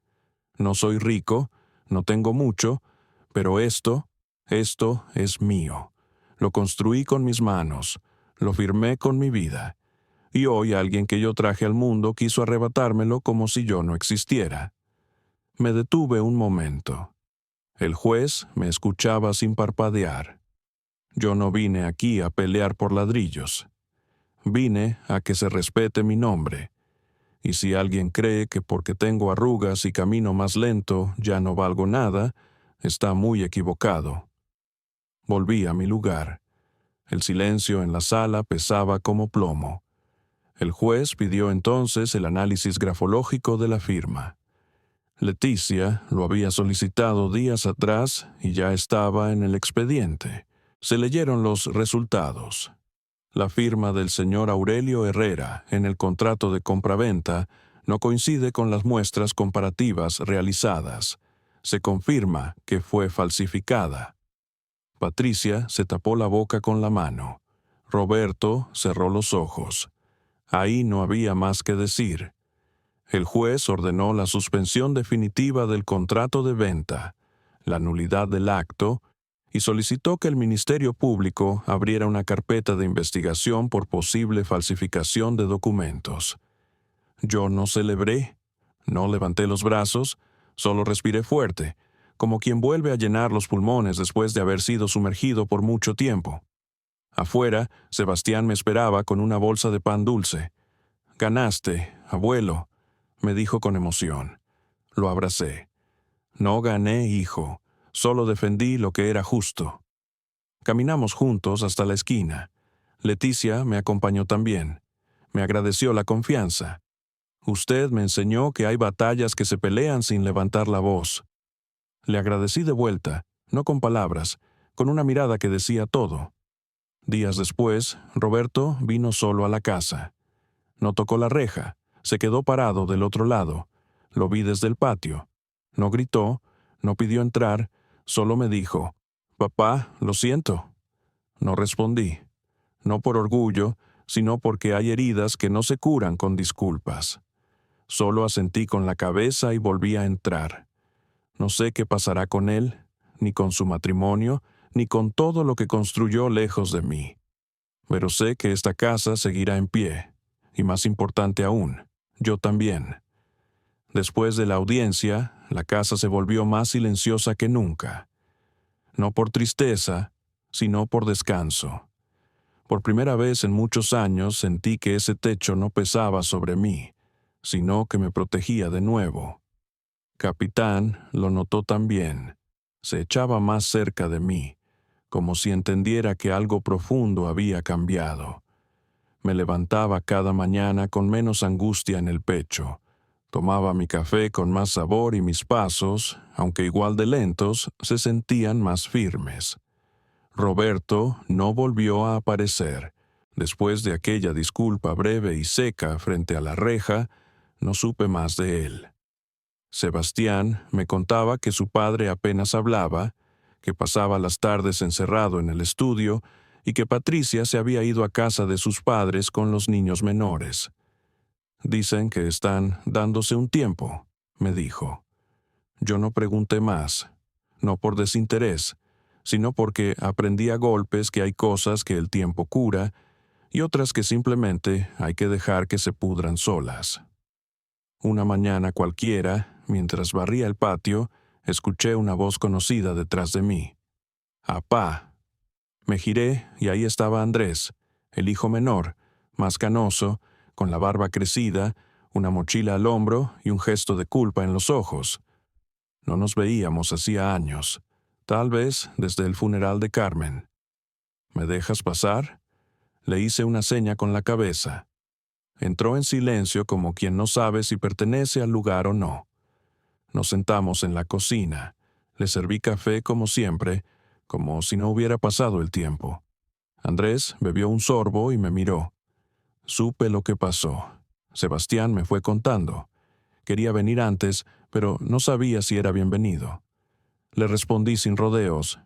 A: No soy rico, no tengo mucho, pero esto es mío. Lo construí con mis manos, lo firmé con mi vida. Y hoy alguien que yo traje al mundo quiso arrebatármelo como si yo no existiera. Me detuve un momento. El juez me escuchaba sin parpadear. Yo no vine aquí a pelear por ladrillos. Vine a que se respete mi nombre. Y si alguien cree que porque tengo arrugas y camino más lento ya no valgo nada, está muy equivocado. Volví a mi lugar. El silencio en la sala pesaba como plomo. El juez pidió entonces el análisis grafológico de la firma. Leticia lo había solicitado días atrás y ya estaba en el expediente. Se leyeron los resultados. La firma del señor Aurelio Herrera en el contrato de compraventa no coincide con las muestras comparativas realizadas. Se confirma que fue falsificada. Patricia se tapó la boca con la mano. Roberto cerró los ojos. Ahí no había más que decir. El juez ordenó la suspensión definitiva del contrato de venta, la nulidad del acto, y solicitó que el Ministerio Público abriera una carpeta de investigación por posible falsificación de documentos. Yo no celebré, no levanté los brazos, solo respiré fuerte, como quien vuelve a llenar los pulmones después de haber sido sumergido por mucho tiempo. Afuera, Sebastián me esperaba con una bolsa de pan dulce. «Ganaste, abuelo», me dijo con emoción. Lo abracé. No gané, hijo, solo defendí lo que era justo. Caminamos juntos hasta la esquina. Leticia me acompañó también. Me agradeció la confianza. Usted me enseñó que hay batallas que se pelean sin levantar la voz. Le agradecí de vuelta, no con palabras, con una mirada que decía todo. Días después, Roberto vino solo a la casa. No tocó la reja, se quedó parado del otro lado. Lo vi desde el patio. No gritó, no pidió entrar, solo me dijo, «Papá, lo siento». No respondí, no por orgullo, sino porque hay heridas que no se curan con disculpas. Solo asentí con la cabeza y volví a entrar. No sé qué pasará con él, ni con su matrimonio, ni con todo lo que construyó lejos de mí. Pero sé que esta casa seguirá en pie, y más importante aún, yo también. Después de la audiencia, la casa se volvió más silenciosa que nunca. No por tristeza, sino por descanso. Por primera vez en muchos años sentí que ese techo no pesaba sobre mí, sino que me protegía de nuevo. Capitán lo notó también. Se echaba más cerca de mí, como si entendiera que algo profundo había cambiado. Me levantaba cada mañana con menos angustia en el pecho. Tomaba mi café con más sabor y mis pasos, aunque igual de lentos, se sentían más firmes. Roberto no volvió a aparecer. Después de aquella disculpa breve y seca frente a la reja, no supe más de él. Sebastián me contaba que su padre apenas hablaba, que pasaba las tardes encerrado en el estudio y que Patricia se había ido a casa de sus padres con los niños menores. «Dicen que están dándose un tiempo», me dijo. Yo no pregunté más, no por desinterés, sino porque aprendí a golpes que hay cosas que el tiempo cura y otras que simplemente hay que dejar que se pudran solas. Una mañana cualquiera, mientras barría el patio, escuché una voz conocida detrás de mí. «Apá». Me giré y ahí estaba Andrés, el hijo menor, más canoso, con la barba crecida, una mochila al hombro y un gesto de culpa en los ojos. No nos veíamos hacía años, tal vez desde el funeral de Carmen. «¿Me dejas pasar?». Le hice una seña con la cabeza. Entró en silencio como quien no sabe si pertenece al lugar o no. Nos sentamos en la cocina. Le serví café como siempre, como si no hubiera pasado el tiempo. Andrés bebió un sorbo y me miró. Supe lo que pasó. Sebastián me fue contando. Quería venir antes, pero no sabía si era bienvenido. Le respondí sin rodeos.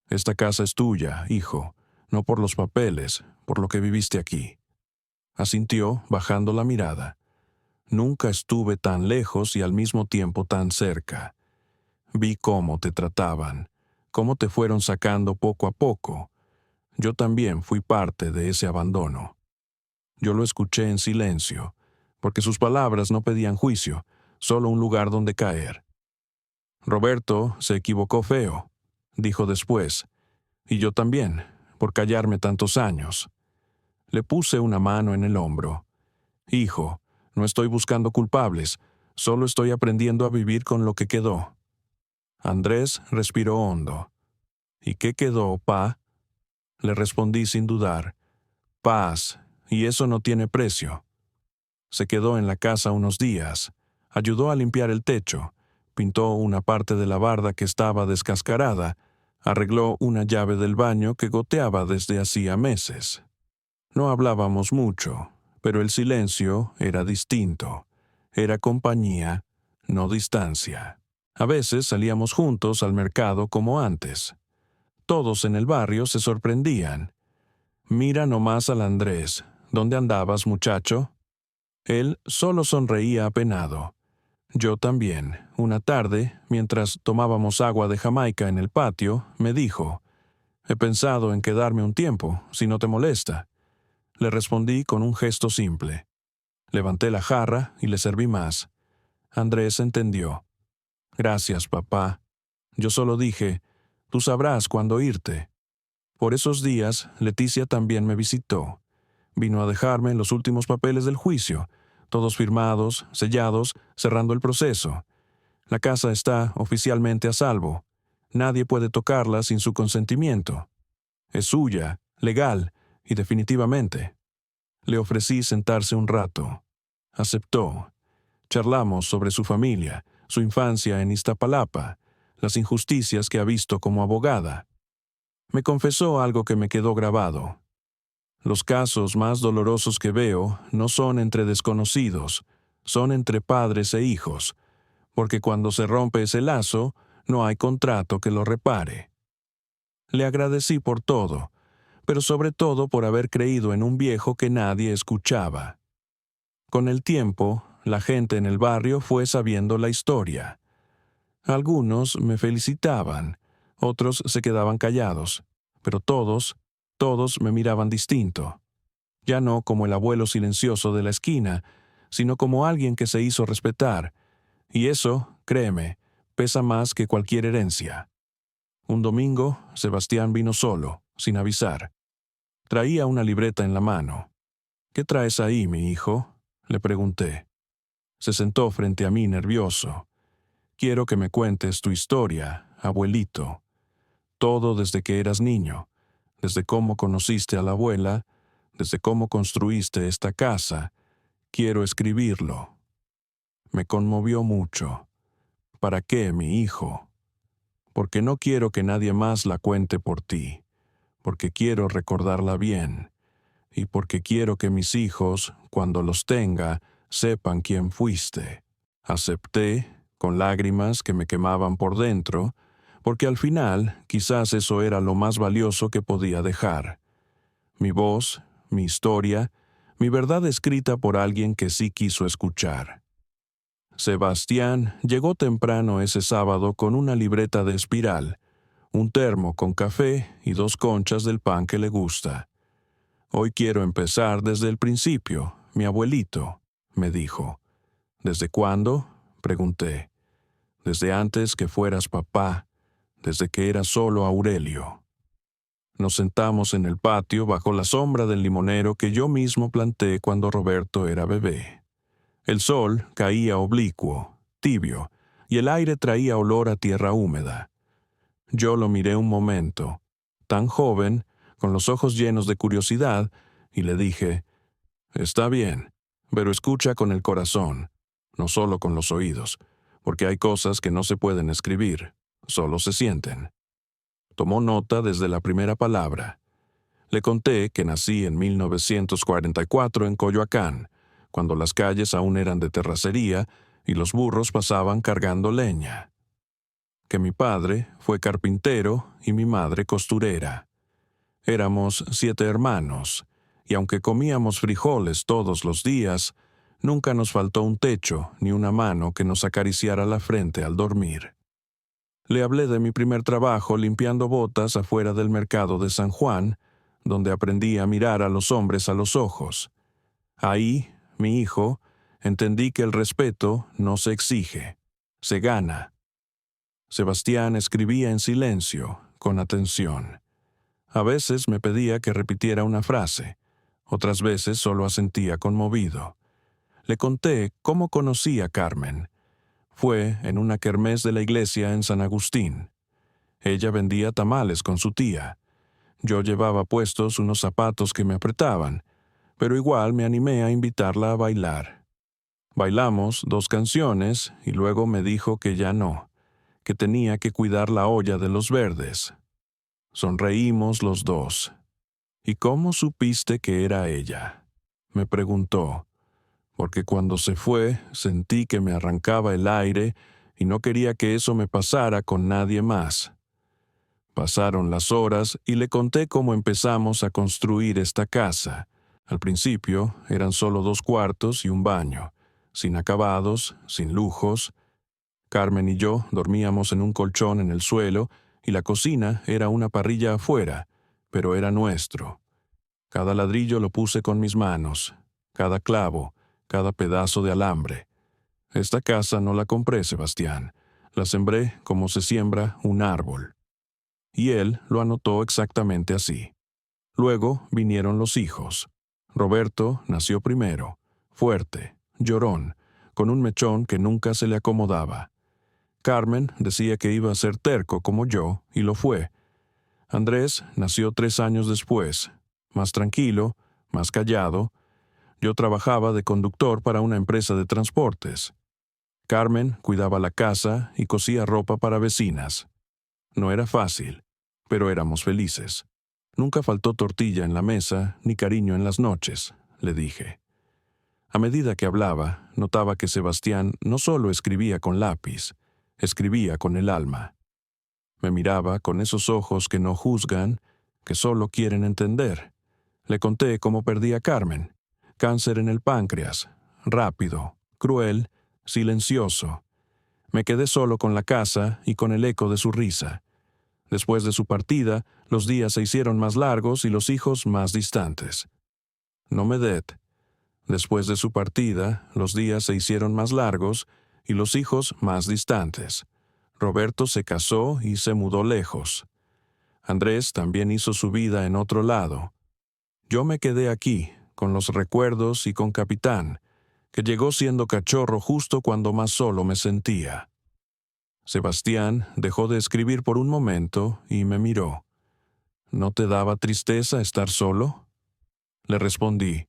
A: «Esta casa es tuya, hijo, no por los papeles, por lo que viviste aquí». Asintió, bajando la mirada. Nunca estuve tan lejos y al mismo tiempo tan cerca. Vi cómo te trataban, cómo te fueron sacando poco a poco. Yo también fui parte de ese abandono. Yo lo escuché en silencio, porque sus palabras no pedían juicio, solo un lugar donde caer. «Roberto se equivocó feo», dijo después, «y yo también, por callarme tantos años». Le puse una mano en el hombro. «Hijo, no estoy buscando culpables, solo estoy aprendiendo a vivir con lo que quedó». Andrés respiró hondo. «¿Y qué quedó, pa?». Le respondí sin dudar. «Paz, y eso no tiene precio». Se quedó en la casa unos días, ayudó a limpiar el techo, pintó una parte de la barda que estaba descascarada, arregló una llave del baño que goteaba desde hacía meses. No hablábamos mucho, pero el silencio era distinto. Era compañía, no distancia. A veces salíamos juntos al mercado como antes. Todos en el barrio se sorprendían. «Mira nomás al Andrés. ¿Dónde andabas, muchacho?». Él solo sonreía apenado. Yo también. Una tarde, mientras tomábamos agua de Jamaica en el patio, me dijo, «He pensado en quedarme un tiempo, si no te molesta». Le respondí con un gesto simple. Levanté la jarra y le serví más. Andrés entendió. «Gracias, papá». Yo solo dije, «Tú sabrás cuándo irte». Por esos días, Leticia también me visitó. Vino a dejarme los últimos papeles del juicio, todos firmados, sellados, cerrando el proceso. La casa está oficialmente a salvo. Nadie puede tocarla sin su consentimiento. Es suya, legal y definitivamente. Le ofrecí sentarse un rato. Aceptó. Charlamos sobre su familia, su infancia en Iztapalapa, las injusticias que ha visto como abogada. Me confesó algo que me quedó grabado. Los casos más dolorosos que veo no son entre desconocidos, son entre padres e hijos, porque cuando se rompe ese lazo, no hay contrato que lo repare. Le agradecí por todo, pero sobre todo por haber creído en un viejo que nadie escuchaba. Con el tiempo, la gente en el barrio fue sabiendo la historia. Algunos me felicitaban, otros se quedaban callados, pero todos me miraban distinto. Ya no como el abuelo silencioso de la esquina, sino como alguien que se hizo respetar, y eso, créeme, pesa más que cualquier herencia. Un domingo, Sebastián vino solo, sin avisar. Traía una libreta en la mano. «¿Qué traes ahí, mi hijo?», le pregunté. Se sentó frente a mí nervioso. «Quiero que me cuentes tu historia, abuelito. Todo desde que eras niño, desde cómo conociste a la abuela, desde cómo construiste esta casa. Quiero escribirlo». Me conmovió mucho. «¿Para qué, mi hijo?». «Porque no quiero que nadie más la cuente por ti, porque quiero recordarla bien, y porque quiero que mis hijos, cuando los tenga, sepan quién fuiste». Acepté, con lágrimas que me quemaban por dentro, porque al final quizás eso era lo más valioso que podía dejar. Mi voz, mi historia, mi verdad escrita por alguien que sí quiso escuchar. Sebastián llegó temprano ese sábado con una libreta de espiral, un termo con café y 2 conchas del pan que le gusta. «Hoy quiero empezar desde el principio, mi abuelito», me dijo. «¿Desde cuándo?», pregunté. «Desde antes que fueras papá, desde que era solo Aurelio». Nos sentamos en el patio bajo la sombra del limonero que yo mismo planté cuando Roberto era bebé. El sol caía oblicuo, tibio, y el aire traía olor a tierra húmeda. Yo lo miré un momento, tan joven, con los ojos llenos de curiosidad, y le dije: «Está bien, pero escucha con el corazón, no solo con los oídos, porque hay cosas que no se pueden escribir, solo se sienten». Tomó nota desde la primera palabra. Le conté que nací en 1944 en Coyoacán, cuando las calles aún eran de terracería y los burros pasaban cargando leña. Que mi padre fue carpintero y mi madre costurera. Éramos 7 hermanos, y aunque comíamos frijoles todos los días, nunca nos faltó un techo ni una mano que nos acariciara la frente al dormir. Le hablé de mi primer trabajo limpiando botas afuera del mercado de San Juan, donde aprendí a mirar a los hombres a los ojos. Ahí, mi hijo, entendí que el respeto no se exige, se gana. Sebastián escribía en silencio, con atención. A veces me pedía que repitiera una frase, otras veces solo asentía conmovido. Le conté cómo conocí a Carmen. Fue en una kermés de la iglesia en San Agustín. Ella vendía tamales con su tía. Yo llevaba puestos unos zapatos que me apretaban, pero igual me animé a invitarla a bailar. Bailamos 2 canciones y luego me dijo que ya no, que tenía que cuidar la olla de los verdes. Sonreímos los dos. «¿Y cómo supiste que era ella?», me preguntó. «Porque cuando se fue sentí que me arrancaba el aire y no quería que eso me pasara con nadie más». Pasaron las horas y le conté cómo empezamos a construir esta casa. Al principio eran solo 2 cuartos y un baño, sin acabados, sin lujos. Carmen y yo dormíamos en un colchón en el suelo y la cocina era una parrilla afuera, pero era nuestro. Cada ladrillo lo puse con mis manos, cada clavo, cada pedazo de alambre. Esta casa no la compré, Sebastián. La sembré como se siembra un árbol. Y él lo anotó exactamente así. Luego vinieron los hijos. Roberto nació primero, fuerte, llorón, con un mechón que nunca se le acomodaba. Carmen decía que iba a ser terco como yo, y lo fue. Andrés nació 3 años después, más tranquilo, más callado. Yo trabajaba de conductor para una empresa de transportes. Carmen cuidaba la casa y cosía ropa para vecinas. No era fácil, pero éramos felices. Nunca faltó tortilla en la mesa ni cariño en las noches, le dije. A medida que hablaba, notaba que Sebastián no solo escribía con lápiz, escribía con el alma. Me miraba con esos ojos que no juzgan, que solo quieren entender. Le conté cómo perdí a Carmen. Cáncer en el páncreas, rápido, cruel, silencioso. Me quedé solo con la casa y con el eco de su risa. Después de su partida, los días se hicieron más largos y los hijos más distantes. No me det. Después de su partida, los días se hicieron más largos y los hijos más distantes. Roberto se casó y se mudó lejos. Andrés también hizo su vida en otro lado. Yo me quedé aquí, con los recuerdos y con Capitán, que llegó siendo cachorro justo cuando más solo me sentía. Sebastián dejó de escribir por un momento y me miró. ¿No te daba tristeza estar solo? Le respondí.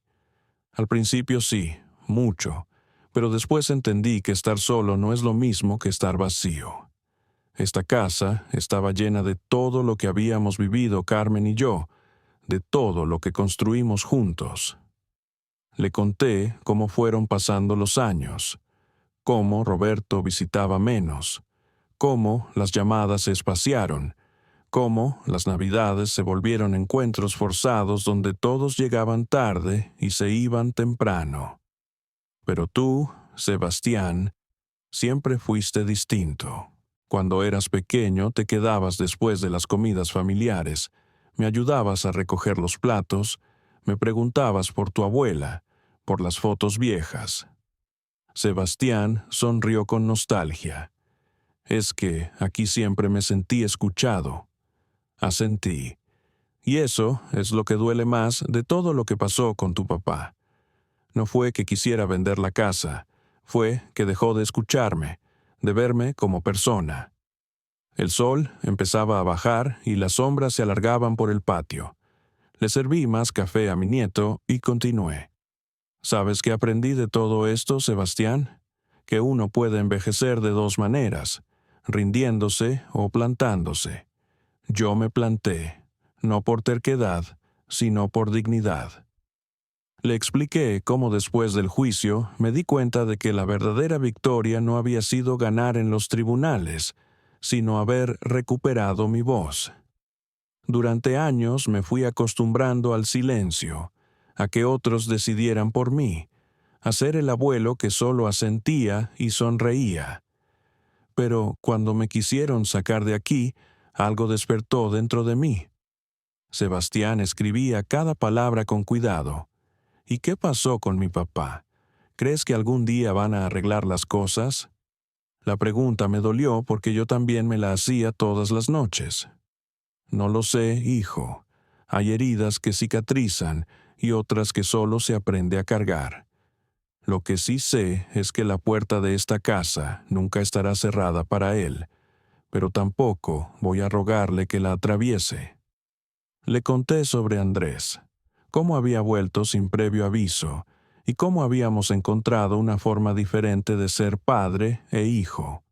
A: Al principio sí, mucho, pero después entendí que estar solo no es lo mismo que estar vacío. Esta casa estaba llena de todo lo que habíamos vivido Carmen y yo, de todo lo que construimos juntos. Le conté cómo fueron pasando los años, cómo Roberto visitaba menos, cómo las llamadas se espaciaron, cómo las Navidades se volvieron encuentros forzados donde todos llegaban tarde y se iban temprano. Pero tú, Sebastián, siempre fuiste distinto. Cuando eras pequeño te quedabas después de las comidas familiares, me ayudabas a recoger los platos, me preguntabas por tu abuela, por las fotos viejas. Sebastián sonrió con nostalgia. Es que aquí siempre me sentí escuchado. Asentí. Y eso es lo que duele más de todo lo que pasó con tu papá. No fue que quisiera vender la casa, fue que dejó de escucharme, de verme como persona. El sol empezaba a bajar y las sombras se alargaban por el patio. Le serví más café a mi nieto y continué. ¿Sabes qué aprendí de todo esto, Sebastián? Que uno puede envejecer de dos maneras, rindiéndose o plantándose. Yo me planté, no por terquedad, sino por dignidad. Le expliqué cómo después del juicio me di cuenta de que la verdadera victoria no había sido ganar en los tribunales, sino haber recuperado mi voz. Durante años me fui acostumbrando al silencio, a que otros decidieran por mí, a ser el abuelo que solo asentía y sonreía. Pero cuando me quisieron sacar de aquí, algo despertó dentro de mí. Sebastián escribía cada palabra con cuidado. ¿Y qué pasó con mi papá? ¿Crees que algún día van a arreglar las cosas? La pregunta me dolió porque yo también me la hacía todas las noches. No lo sé, hijo. Hay heridas que cicatrizan y otras que solo se aprende a cargar. Lo que sí sé es que la puerta de esta casa nunca estará cerrada para él, pero tampoco voy a rogarle que la atraviese. Le conté sobre Andrés, cómo había vuelto sin previo aviso y cómo habíamos encontrado una forma diferente de ser padre e hijo.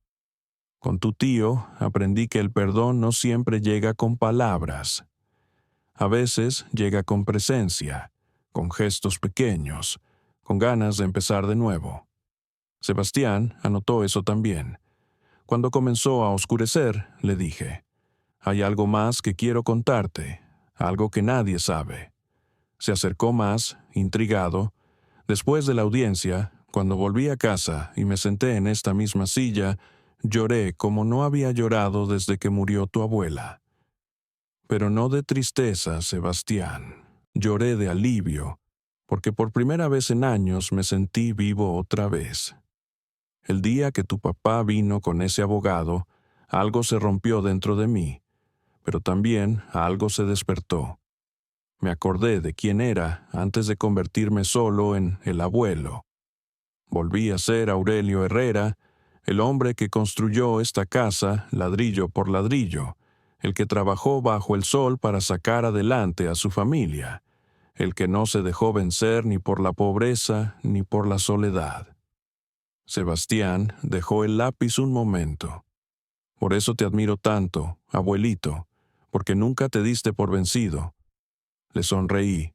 A: Con tu tío aprendí que el perdón no siempre llega con palabras. A veces llega con presencia, con gestos pequeños, con ganas de empezar de nuevo. Sebastián anotó eso también. Cuando comenzó a oscurecer, le dije, «Hay algo más que quiero contarte, algo que nadie sabe». Se acercó más, intrigado. Después de la audiencia, cuando volví a casa y me senté en esta misma silla, lloré como no había llorado desde que murió tu abuela. Pero no de tristeza, Sebastián. Lloré de alivio, porque por primera vez en años me sentí vivo otra vez. El día que tu papá vino con ese abogado, algo se rompió dentro de mí, pero también algo se despertó. Me acordé de quién era antes de convertirme solo en el abuelo. Volví a ser Aurelio Herrera, el hombre que construyó esta casa ladrillo por ladrillo, el que trabajó bajo el sol para sacar adelante a su familia, el que no se dejó vencer ni por la pobreza ni por la soledad. Sebastián dejó el lápiz un momento. Por eso te admiro tanto, abuelito, porque nunca te diste por vencido, Le sonreí.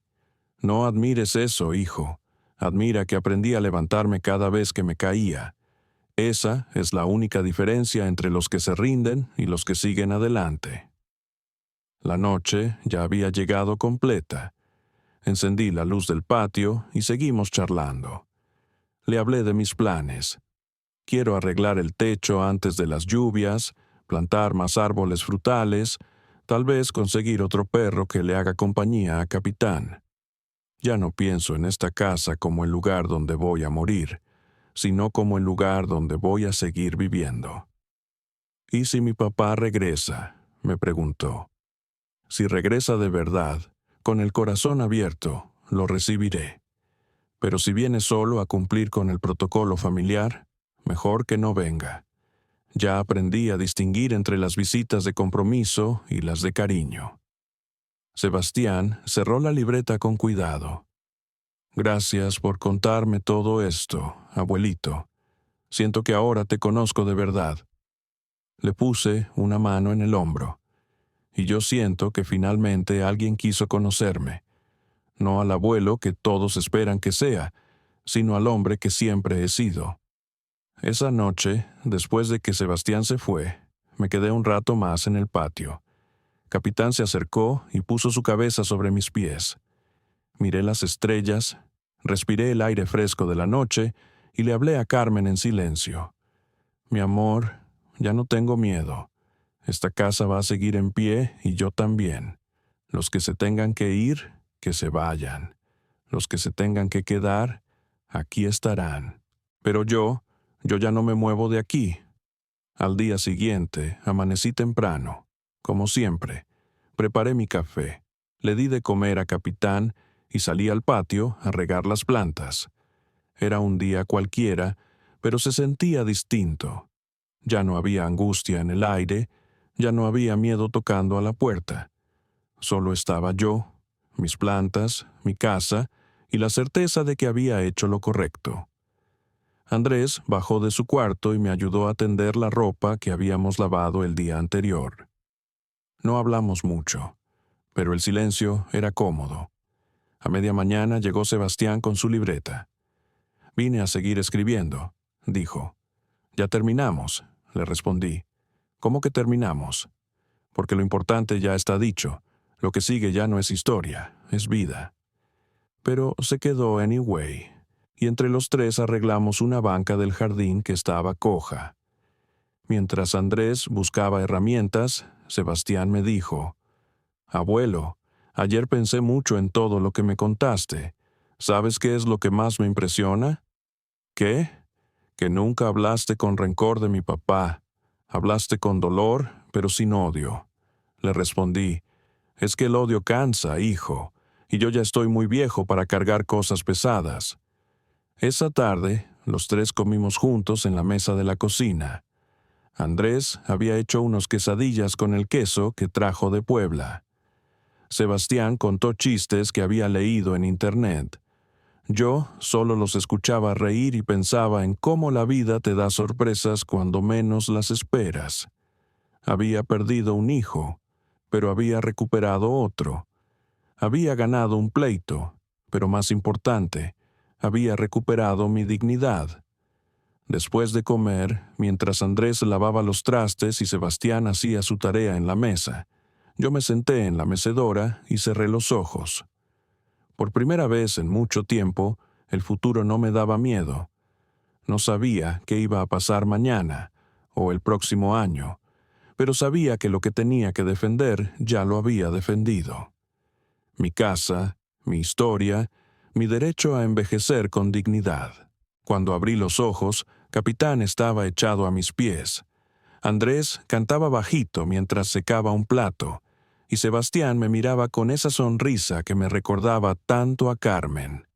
A: No admires eso, hijo. Admira que aprendí a levantarme cada vez que me caía. Esa es la única diferencia entre los que se rinden y los que siguen adelante. La noche ya había llegado completa. Encendí la luz del patio y seguimos charlando. Le hablé de mis planes. Quiero arreglar el techo antes de las lluvias, plantar más árboles frutales, tal vez conseguir otro perro que le haga compañía a Capitán. Ya no pienso en esta casa como el lugar donde voy a morir, sino como el lugar donde voy a seguir viviendo. ¿Y si mi papá regresa?, me preguntó. Si regresa de verdad, con el corazón abierto, lo recibiré. Pero si viene solo a cumplir con el protocolo familiar, mejor que no venga. Ya aprendí a distinguir entre las visitas de compromiso y las de cariño. Sebastián cerró la libreta con cuidado. Gracias por contarme todo esto, abuelito. Siento que ahora te conozco de verdad. Le puse una mano en el hombro. Y yo siento que finalmente alguien quiso conocerme. No al abuelo que todos esperan que sea, sino al hombre que siempre he sido. Esa noche, después de que Sebastián se fue, me quedé un rato más en el patio. Capitán se acercó y puso su cabeza sobre mis pies. Miré las estrellas, respiré el aire fresco de la noche y le hablé a Carmen en silencio. Mi amor, ya no tengo miedo. Esta casa va a seguir en pie y yo también. Los que se tengan que ir, que se vayan. Los que se tengan que quedar, aquí estarán. Pero yo ya no me muevo de aquí. Al día siguiente, amanecí temprano. Como siempre, preparé mi café, le di de comer a Capitán y salí al patio a regar las plantas. Era un día cualquiera, pero se sentía distinto. Ya no había angustia en el aire, ya no había miedo tocando a la puerta. Solo estaba yo, mis plantas, mi casa y la certeza de que había hecho lo correcto. Andrés bajó de su cuarto y me ayudó a tender la ropa que habíamos lavado el día anterior. No hablamos mucho, pero el silencio era cómodo. A media mañana llegó Sebastián con su libreta. Vine a seguir escribiendo, dijo. Ya terminamos, le respondí. ¿Cómo que terminamos? Porque lo importante ya está dicho. Lo que sigue ya no es historia, es vida. Pero se quedó anyway, y entre los tres arreglamos una banca del jardín que estaba coja. Mientras Andrés buscaba herramientas, Sebastián me dijo, «Abuelo, ayer pensé mucho en todo lo que me contaste. ¿Sabes qué es lo que más me impresiona?» «¿Qué?» «Que nunca hablaste con rencor de mi papá. Hablaste con dolor, pero sin odio». Le respondí, «Es que el odio cansa, hijo, y yo ya estoy muy viejo para cargar cosas pesadas». Esa tarde, los tres comimos juntos en la mesa de la cocina. Andrés había hecho unos quesadillas con el queso que trajo de Puebla. Sebastián contó chistes que había leído en internet. Yo solo los escuchaba reír y pensaba en cómo la vida te da sorpresas cuando menos las esperas. Había perdido un hijo, pero había recuperado otro. Había ganado un pleito, pero más importante, había recuperado mi dignidad. Después de comer, mientras Andrés lavaba los trastes y Sebastián hacía su tarea en la mesa, yo me senté en la mecedora y cerré los ojos. Por primera vez en mucho tiempo, el futuro no me daba miedo. No sabía qué iba a pasar mañana o el próximo año, pero sabía que lo que tenía que defender ya lo había defendido. Mi casa, mi historia, mi derecho a envejecer con dignidad. Cuando abrí los ojos, Capitán estaba echado a mis pies. Andrés cantaba bajito mientras secaba un plato, y Sebastián me miraba con esa sonrisa que me recordaba tanto a Carmen.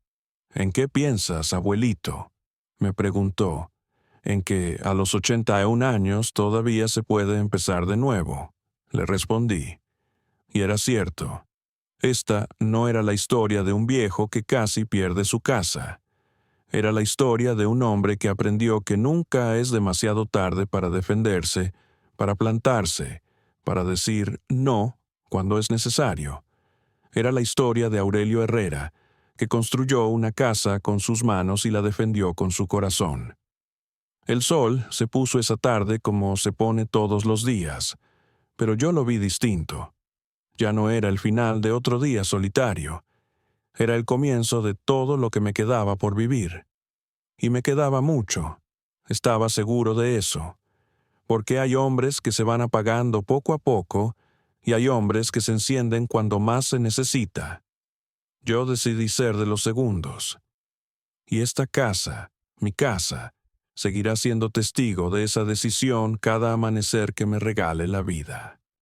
A: «¿En qué piensas, abuelito?», me preguntó. «En que a los 81 años todavía se puede empezar de nuevo», le respondí. Y era cierto. Esta no era la historia de un viejo que casi pierde su casa. Era la historia de un hombre que aprendió que nunca es demasiado tarde para defenderse, para plantarse, para decir no cuando es necesario. Era la historia de Aurelio Herrera, que construyó una casa con sus manos y la defendió con su corazón. El sol se puso esa tarde como se pone todos los días, pero yo lo vi distinto. Ya no era el final de otro día solitario, era el comienzo de todo lo que me quedaba por vivir. Y me quedaba mucho, estaba seguro de eso, porque hay hombres que se van apagando poco a poco y hay hombres que se encienden cuando más se necesita. Yo decidí ser de los segundos. Y esta casa, mi casa, seguirá siendo testigo de esa decisión cada amanecer que me regale la vida.